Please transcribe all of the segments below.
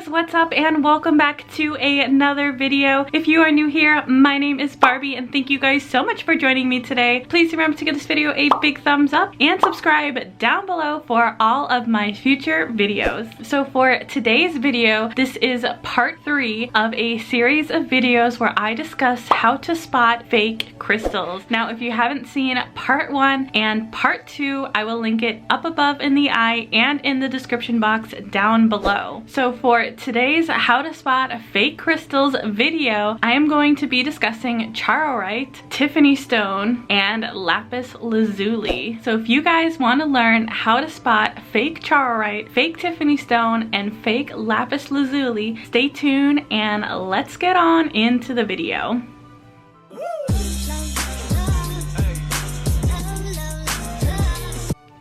guys, what's up and welcome back to another video. If you are new here, my name is Barbie and thank you guys so much for joining me today. Please remember to give this video a big thumbs up and subscribe down below for all of my future videos. So for today's video, this is part 3 of a series of videos where I discuss how to spot fake crystals. Now if you haven't seen part 1 and part 2, I will link it up above in the eye and in the description box down below. So for today's how to spot fake crystals video, I am going to be discussing Charite, Tiffany stone, and lapis lazuli. So if you guys want to learn how to spot fake Charite, fake Tiffany stone, and fake lapis lazuli, stay tuned and let's get on into the video.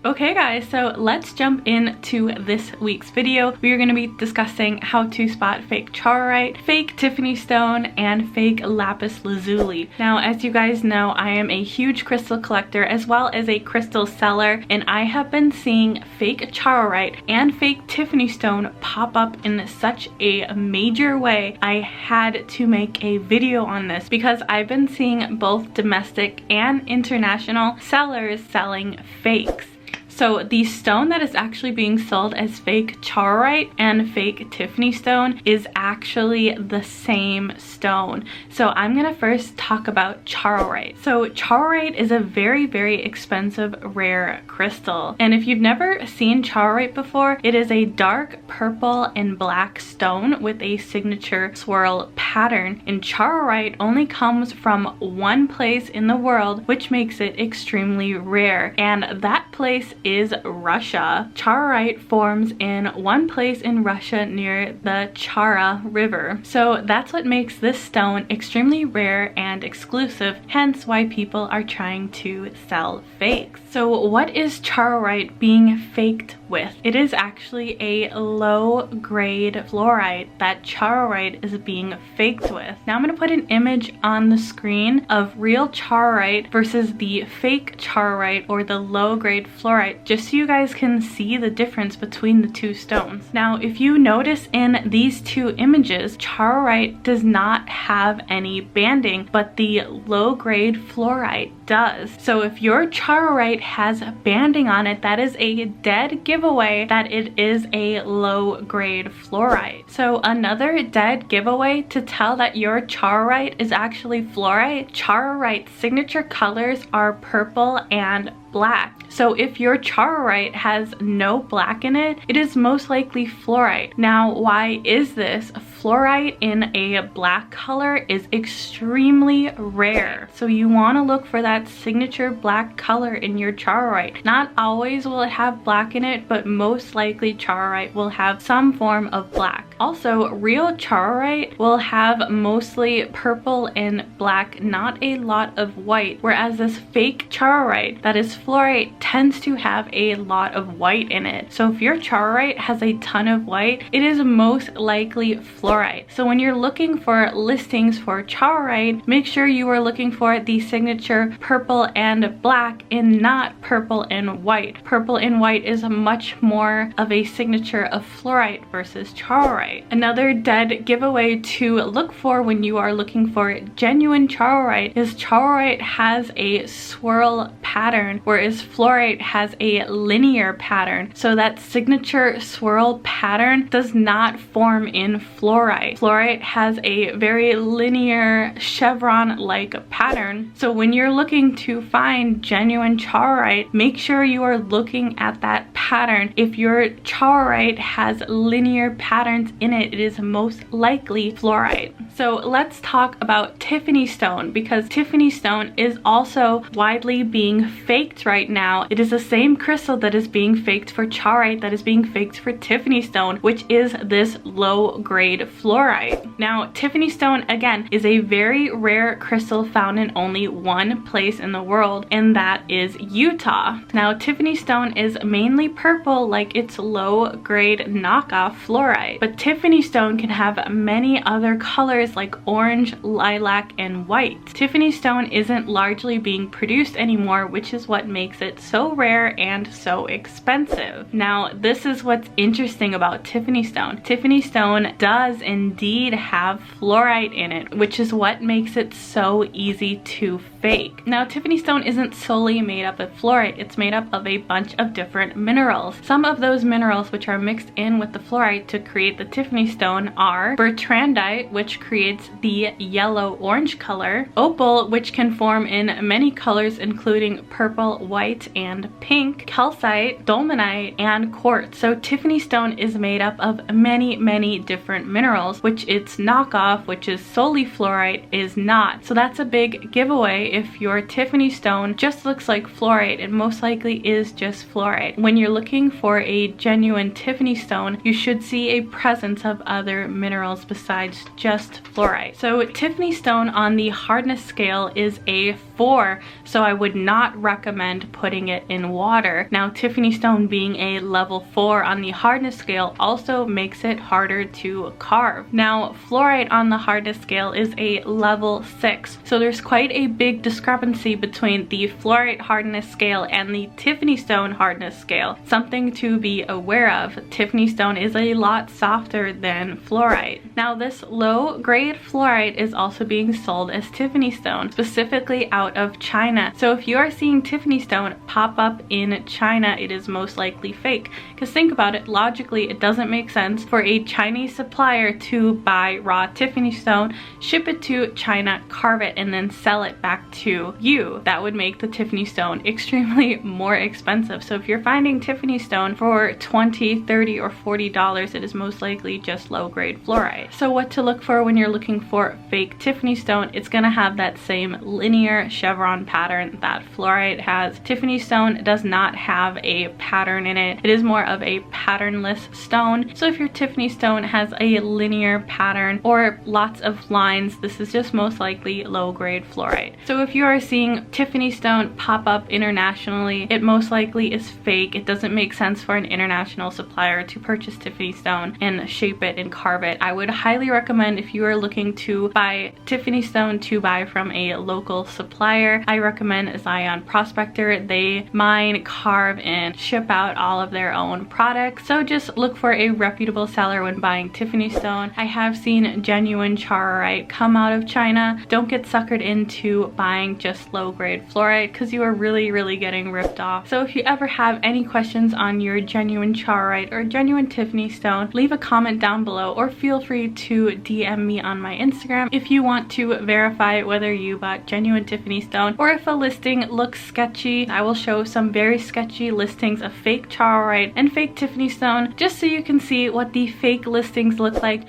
Okay guys, so let's jump into this week's video. We are going to be discussing how to spot fake Charite, fake Tiffany stone, and fake lapis lazuli. Now as you guys know, I am a huge crystal collector as well as a crystal seller, and I have been seeing fake Charite and fake Tiffany stone pop up in such a major way. I had to make a video on this because I've been seeing both domestic and international sellers selling fakes. So the stone that is actually being sold as fake Charite and fake Tiffany stone is actually the same stone. So I'm gonna first talk about Charite. So Charite is a very, very expensive rare crystal. And if you've never seen Charite before, it is a dark purple and black stone with a signature swirl pattern. And Charite only comes from one place in the world, which makes it extremely rare. And that place is Russia. Charite forms in one place in Russia near the Chara River. So that's what makes this stone extremely rare and exclusive, hence why people are trying to sell fakes. So what is Charite being faked with? It is actually a low grade fluorite that Charite is being faked with. Now I'm going to put an image on the screen of real Charite versus the fake Charite or the low grade fluorite, just so you guys can see the difference between the two stones. Now if you notice in these two images, Charite does not have any banding, but the low grade fluorite does. So if your Charite has banding on it, that is a dead giveaway that it is a low grade fluorite. So another dead giveaway to tell that your Charite is actually fluorite, Charite's signature colors are purple and black. So if your Charite has no black in it, it is most likely fluorite. Now why is this? Fluorite in a black color is extremely rare. So you want to look for that signature black color in your Charite. Not always will it have black in it, but most likely Charite will have some form of black. Also, real Charite will have mostly purple and black, not a lot of white, whereas this fake Charite that is fluorite tends to have a lot of white in it. So if your Charite has a ton of white, it is most likely fluorite. So when you're looking for listings for Charite, make sure you are looking for the signature purple and black and not purple and white. Purple and white is much more of a signature of fluorite versus Charite. Another dead giveaway to look for when you are looking for genuine Charite is Charite has a swirl pattern, whereas fluorite has a linear pattern. So that signature swirl pattern does not form in fluorite. Fluorite has a very linear chevron-like pattern. So when you're looking to find genuine Charite, make sure you are looking at that pattern. If your Charite has linear patterns in it, it is most likely fluorite. So let's talk about Tiffany stone, because Tiffany stone is also widely being faked right now. It is the same crystal that is being faked for Charite that is being faked for Tiffany stone, which is this low grade fluorite. Now, Tiffany stone, again, is a very rare crystal found in only one place in the world, and that is Utah. Now, Tiffany stone is mainly purple like its low-grade knockoff fluorite, but Tiffany stone can have many other colors like orange, lilac, and white. Tiffany stone isn't largely being produced anymore, which is what makes it so rare and so expensive. Now, this is what's interesting about Tiffany stone. Tiffany stone does indeed have fluorite in it, which is what makes it so easy to fake. Now, Tiffany stone isn't solely made up of fluorite, it's made up of a bunch of different minerals. Some of those minerals which are mixed in with the fluorite to create the Tiffany stone are bertrandite, which creates the yellow-orange color, opal, which can form in many colors including purple, white, and pink, calcite, dolomite, and quartz. So Tiffany stone is made up of many different minerals, which its knockoff, which is solely fluorite, is not. So that's a big giveaway. If your Tiffany stone just looks like fluorite, it most likely is just fluorite. When you're looking for a genuine Tiffany stone, you should see a presence of other minerals besides just fluorite. So Tiffany stone on the hardness scale is a 4, so I would not recommend putting it in water. Now, Tiffany stone being a level 4 on the hardness scale also makes it harder to carve. Now, fluorite on the hardness scale is a level 6, so there's quite a big discrepancy between the fluorite hardness scale and the Tiffany stone hardness scale. Something to be aware of. Tiffany stone is a lot softer than fluorite. Now, this low-grade fluorite is also being sold as Tiffany stone, specifically out of China. So if you are seeing Tiffany stone pop up in China, it is most likely fake. Because think about it, logically, it doesn't make sense for a Chinese supplier to buy raw Tiffany stone, ship it to China, carve it, and then sell it back to you. That would make the Tiffany stone extremely more expensive. So if you're finding Tiffany stone for $20, $30, or $40, it is most likely just low-grade fluorite. So what to look for when you're looking for fake Tiffany stone? It's gonna have that same linear chevron pattern that fluorite has. Tiffany stone does not have a pattern in it. It is more of a patternless stone. So if your Tiffany stone has a linear pattern or lots of lines, this is just most likely low-grade fluorite. So if you are seeing Tiffany stone pop up internationally, it most likely is fake. It doesn't make sense for an international supplier to purchase Tiffany stone and shape it and carve it. I would highly recommend, if you are looking to buy Tiffany stone, to buy from a local supplier. I recommend Zion Prospector. They mine, carve, and ship out all of their own products. So just look for a reputable seller when buying Tiffany stone. I have seen genuine Charite come out of China. Don't get suckered into buying just low-grade fluorite because you are really getting ripped off. So if you ever have any questions on your genuine Charite or genuine Tiffany stone, leave a comment down below or feel free to DM me on my Instagram if you want to verify whether you bought genuine Tiffany stone or if a listing looks sketchy. I will show some very sketchy listings of fake Charite and fake Tiffany stone just so you can see what the fake listings look like.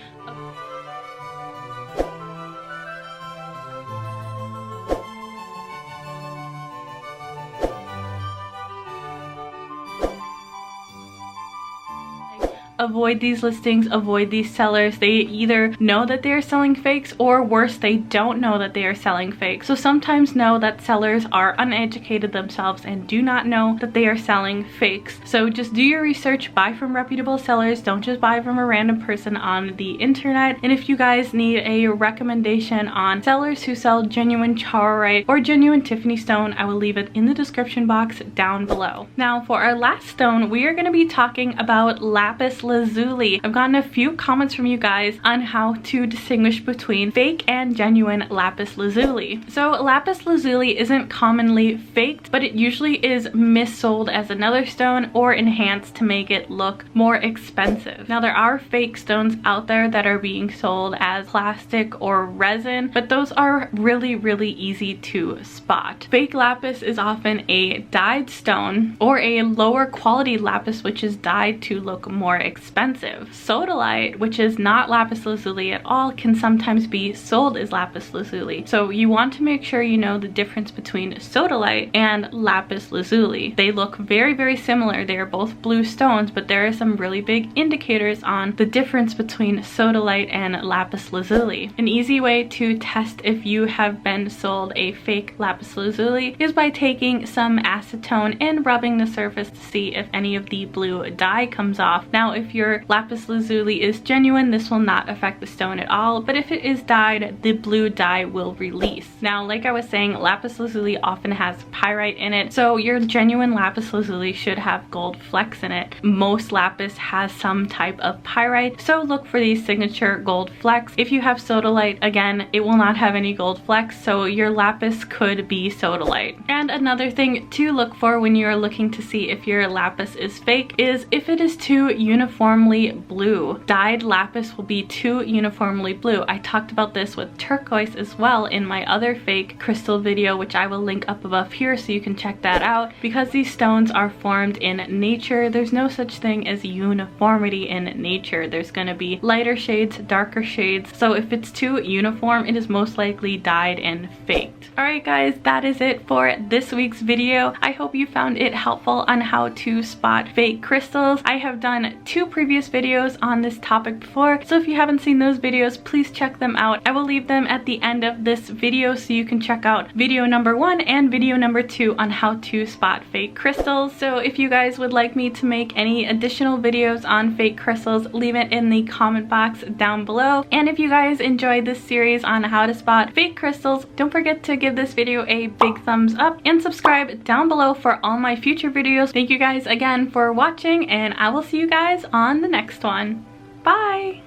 Avoid these listings, avoid these sellers. They either know that they are selling fakes, or worse, they don't know that they are selling fakes. So sometimes know that sellers are uneducated themselves and do not know that they are selling fakes. So just do your research, buy from reputable sellers, don't just buy from a random person on the internet. And if you guys need a recommendation on sellers who sell genuine Charite or genuine Tiffany stone, I will leave it in the description box down below. Now for our last stone, we are going to be talking about lapis lazuli. I've gotten a few comments from you guys on how to distinguish between fake and genuine lapis lazuli. So lapis lazuli isn't commonly faked, but it usually is missold as another stone or enhanced to make it look more expensive. Now there are fake stones out there that are being sold as plastic or resin, but those are really easy to spot. Fake lapis is often a dyed stone or a lower quality lapis which is dyed to look more expensive. expensive. Sodalite, which is not lapis lazuli at all, can sometimes be sold as lapis lazuli. So you want to make sure you know the difference between sodalite and lapis lazuli. They look very, very similar. They are both blue stones, but there are some really big indicators on the difference between sodalite and lapis lazuli. An easy way to test if you have been sold a fake lapis lazuli is by taking some acetone and rubbing the surface to see if any of the blue dye comes off. Now, if your lapis lazuli is genuine, this will not affect the stone at all, but if it is dyed, the blue dye will release. Now, like I was saying, lapis lazuli often has pyrite in it, so your genuine lapis lazuli should have gold flecks in it. Most lapis has some type of pyrite, so look for these signature gold flecks. If you have sodalite, again, it will not have any gold flecks, so your lapis could be sodalite. And another thing to look for when you're looking to see if your lapis is fake is if it is too uniformly blue. Dyed lapis will be too uniformly blue. I talked about this with turquoise as well in my other fake crystal video, which I will link up above here so you can check that out. Because these stones are formed in nature, there's no such thing as uniformity in nature. There's going to be lighter shades, darker shades, so if it's too uniform, it is most likely dyed and faked. Alright guys, that is it for this week's video. I hope you found it helpful on how to spot fake crystals. I have done 2 previous videos on this topic before, so if you haven't seen those videos, please check them out. I will leave them at the end of this video so you can check out video number 1 and video number 2 on how to spot fake crystals. So if you guys would like me to make any additional videos on fake crystals, leave it in the comment box down below. And if you guys enjoyed this series on how to spot fake crystals, don't forget to give this video a big thumbs up and subscribe down below for all my future videos. Thank you guys again for watching, and I will see you guys on the next one. Bye!